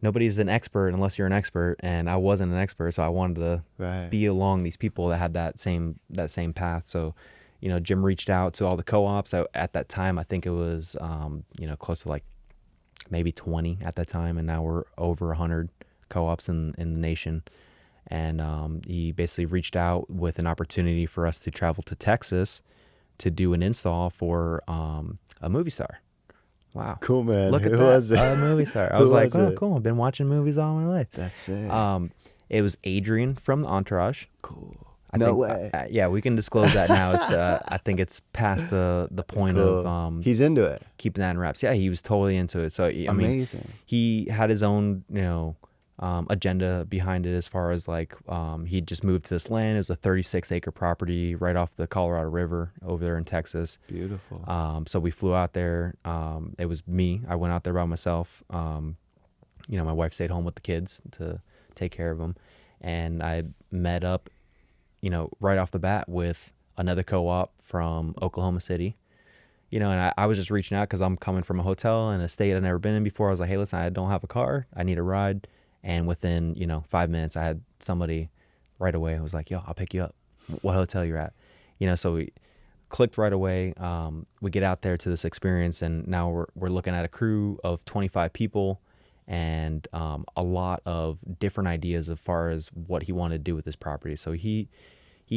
nobody's an expert unless you're an expert, and I wasn't an expert, so I wanted to be along these people that had that same path. So, you know, Jim reached out to all the co-ops. At that time, I think it was, you know, close to like maybe 20 at that time, and now we're over 100 co-ops in the nation. And he basically reached out with an opportunity for us to travel to Texas to do an install for a movie star. Wow. Cool, man. Look at Who that. was it? A movie star. I was like, oh, cool. I've been watching movies all my life. That's it. It was Adrian from the Entourage. Cool. No way. Yeah, we can disclose that now. It's I think it's past the point of he's into it. Keeping that in wraps. Yeah, he was totally into it. So I mean, he had his own, you know, agenda behind it as far as like he just moved to this land. It was a 36-acre property right off the Colorado River over there in Texas. Beautiful. So we flew out there. It was me. I went out there by myself. You know, my wife stayed home with the kids to take care of them, and I met up, you know, right off the bat with another co-op from Oklahoma City. You know, and I was just reaching out because I'm coming from a hotel in a state I've never been in before. I was like, hey, listen, I don't have a car. I need a ride. And within, you know, 5 minutes, I had somebody right away who was like, yo, I'll pick you up. What hotel you're at? You know, so we clicked right away. We get out there to this experience, and now we're looking at a crew of 25 people and a lot of different ideas as far as what he wanted to do with this property. So he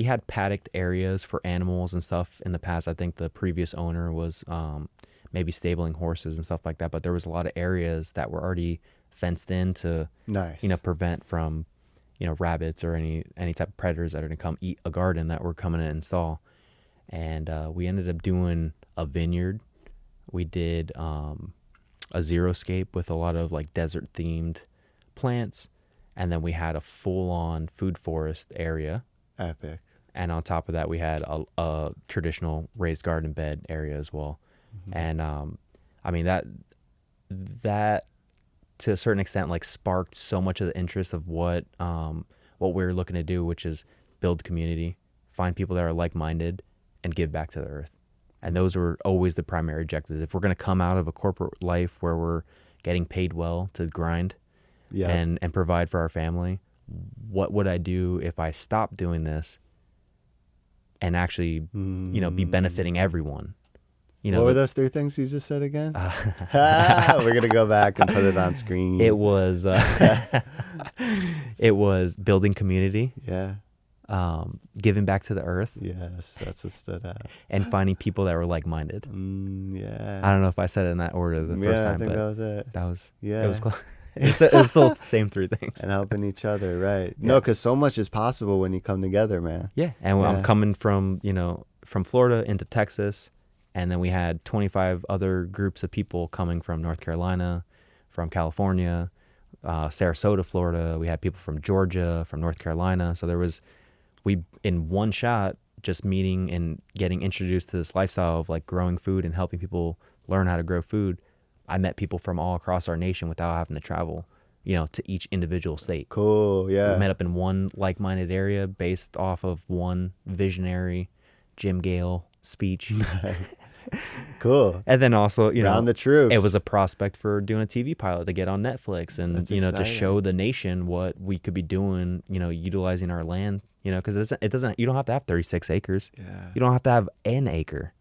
had paddocked areas for animals and stuff in the past. I think the previous owner was maybe stabling horses and stuff like that, but there was a lot of areas that were already fenced in to, you know, prevent from, you know, rabbits or any type of predators that are going to come eat a garden that we're coming to install. And we ended up doing a vineyard. We did a xeriscape with a lot of like desert themed plants, and then we had a full-on food forest area. Epic. And on top of that, we had a traditional raised garden bed area as well. And I mean, that to a certain extent like sparked so much of the interest of what we were looking to do, which is build community, find people that are like-minded, and give back to the earth. And those were always the primary objectives. If we're going to come out of a corporate life where we're getting paid well to grind and provide for our family, what would I do if I stopped doing this and actually, you know, be benefiting everyone? You know, what were those 3 things you just said again? We're going to go back and put it on screen. It was building community. Yeah. Giving back to the earth. Yes, that's what stood out. And finding people that were like-minded. Yeah. I don't know if I said it in that order the first time, I think but that was it. It was close. It was still the same 3 things. And helping each other, right? Yeah. No, because so much is possible when you come together, man. Yeah, and I'm coming from, you know, from Florida into Texas. And then we had 25 other groups of people coming from North Carolina, from California, Sarasota, Florida. We had people from Georgia, from North Carolina. So we in one shot, just meeting and getting introduced to this lifestyle of like growing food and helping people learn how to grow food. I met people from all across our nation without having to travel, you know, to each individual state. Cool, yeah. We met up in one like-minded area based off of one visionary Jim Gale speech. Cool. And then also, you know, the troops. It was a prospect for doing a TV pilot to get on Netflix and, That's you know, exciting. to show the nation what we could be doing, you know, utilizing our land, you know, because it doesn't, you don't have to have 36 acres. Yeah. You don't have to have an acre.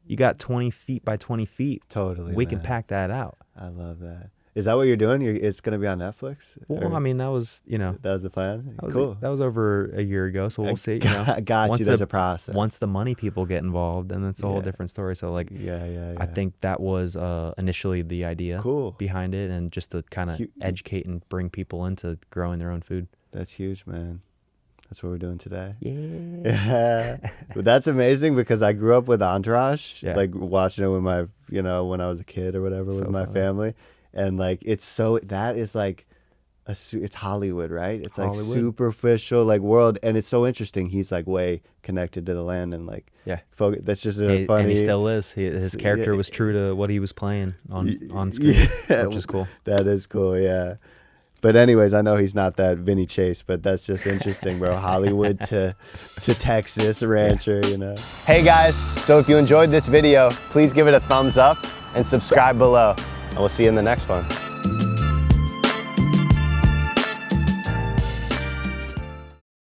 You got 20 feet by 20 feet. Totally. We can pack that out. I love that. Is that what you're doing? It's going to be on Netflix? Well, I mean, that was, you know. That was the plan? Cool. That was over a year ago, so we'll see. You know, got you. There's a process. Once the money people get involved, then it's a whole different story. So, like, I think that was initially the idea behind it, and just to kind of educate and bring people into growing their own food. That's huge, man. That's what we're doing today. Yeah. But that's amazing because I grew up with Entourage, like watching it with my, you know, when I was a kid or whatever with my family. And like, that is like, it's Hollywood, right? It's like superficial, like world. And it's so interesting. He's like way connected to the land and like, that's just funny. And he still is. His character was true to what he was playing on screen, which is cool. That is cool, yeah. But anyways, I know he's not that Vinny Chase, but that's just interesting, bro. Hollywood to Texas rancher, you know. Hey guys, so if you enjoyed this video, please give it a thumbs up and subscribe below. And we'll see you in the next one.